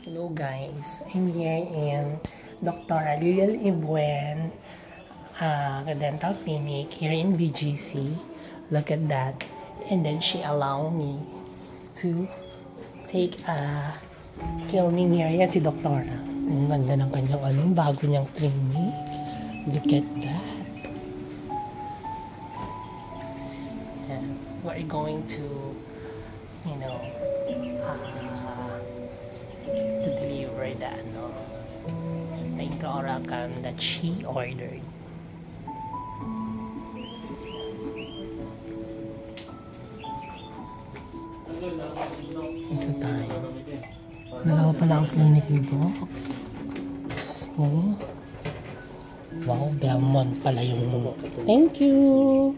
Hello guys, I'm here in Dr. Lilian Ibuen Dental Clinic here in BGC. Look at that. And then she allowed me to take a filming here. Yan si Doktora. Ang ganda ng kanyang bago niyang clinic. Look at that. Yeah. We're going to, you know, to deliver the intraoral cam that she ordered. Ito tayo. Dalawa pala ang clinic nito. See? Wow, Belmont pala yung... Thank you!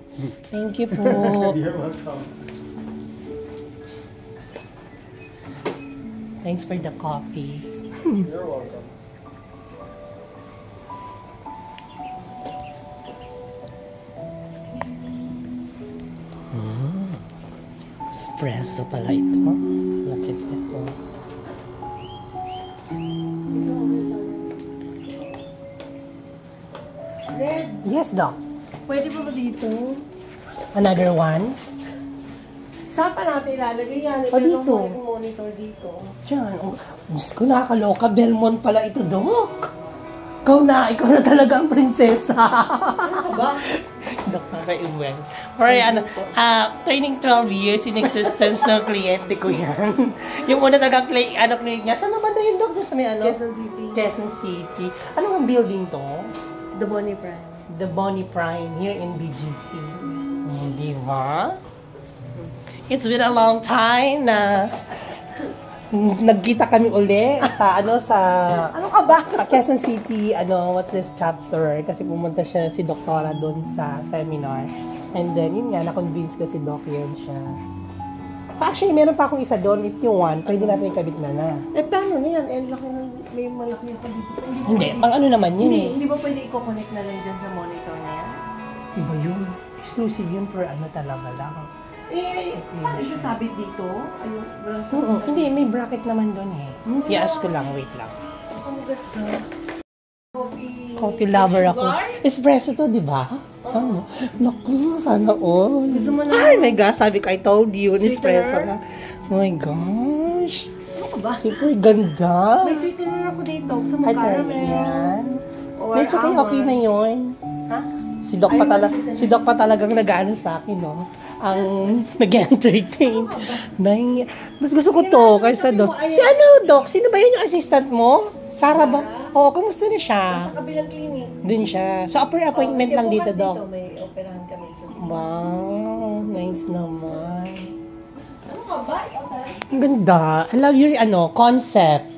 Thank you po! You're welcome. Thanks for the coffee. You're welcome. Espresso pala ito. Lapit na po. Red, Yes, Doc. pwede pa ba dito? Another one? Saan pa natin ilalagay yan? O, dito. Yung monitor dito. Diyan. Oh, Diyos ko, nakakaloka. Belmont pala ito, Doc. Ikaw na talaga ang prinsesa. Ano ka ba? Dr. Iwen. For turning 12 years in existence ng kliyente ko yan. Yung una talagang clinic niya. Saan naman na yun, Doc? Sa may Quezon City. Quezon City. Ano ang building to? The Bonnie Prime. The Bonnie Prime here in BGC. Di ba? It's been a long time na nagkita kami uli sa ano ka ba? Quezon City, what's this chapter? Kasi pumunta siya si Doktora doon sa seminar. And then, yun nga, na-convince ko si Doc yun siya. Actually, meron pa akong isa doon. If you want, pwede natin ikabit na. Eh, paano na yan? Eh, laki ng, may malaki ako dito. Hindi, pang ano naman yun Hindi ba pwede i-connect na lang dyan sa monitor na yan? Iba yun. Exclusive yun for talaga lang. Eh, paano isasabit dito? Ayun, walang Hindi, may bracket naman doon eh. I-ask ko lang, wait lang. Kamugas ka. Coffee lover ako. Espresso to, di ba? Ano? Naku, sana all. Gusto mo na? Ay, my God, sabi ko, I told you, espresso na. Oh my gosh. Ano ka ba? Super ganda. May sweetener ako dito. Sa Ay, caramel. yan. Or Medyo kayo okay na yun. Ha? Si Doc pa talagang nag-ano sa akin, no? Ang nag-entertain. Mas gusto ko to kaysa Doc. Si Doc? Sino ba yun yung assistant mo? Sarah ba? Oo, kumusta na siya? Sa kabilang clinic. Dun siya. So, upper appointment lang dito, bukas Doc. Dito, may operahan kami. So, Wow, nice naman. ano ka ba? Ikaw talaga. Ang ganda. I love your, concept.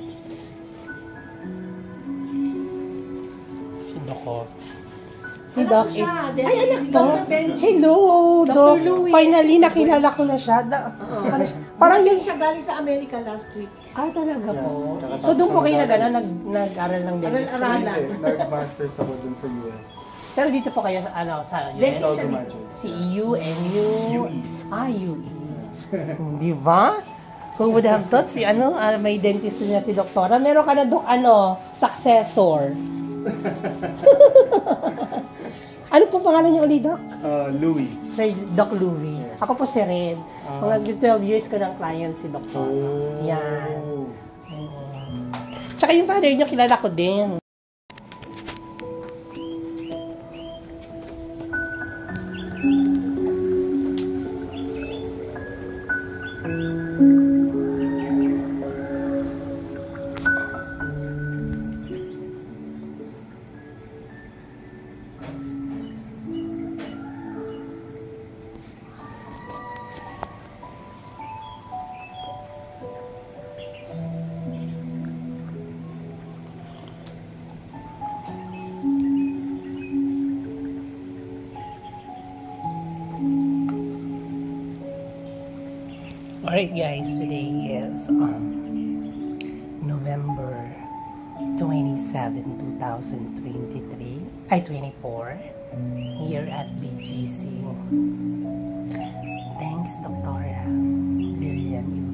Si Doc, Si Doc is... Ay, anak to. Hello, Dr. Doc. Louie. Finally, nakilala ko na siya. Parang Parang yung... siya galing sa America last week. Ah, talaga po. Yeah, So, doon po kayo kakatapos nag-aral ng dentistry. Aral-aralan. Nag-masters ako dun sa US. Pero dito po kayo, sa Dentist US? siya dito. Graduate. Si UNU? UE. UE. Di ba? Who would have thought may dentist niya si Doktora. Meron ka na successor. Ano po pangalan niyo ulit, Doc? Louis. Sir Doc Louie. Ako po si Red. Mga 12 years ko ng client si Doktora. Yan. Tsaka yung father niyo, kilala ko din. Alright guys, today is November 27, 2023, 24, here at BGC. Thanks, Dr. Lilian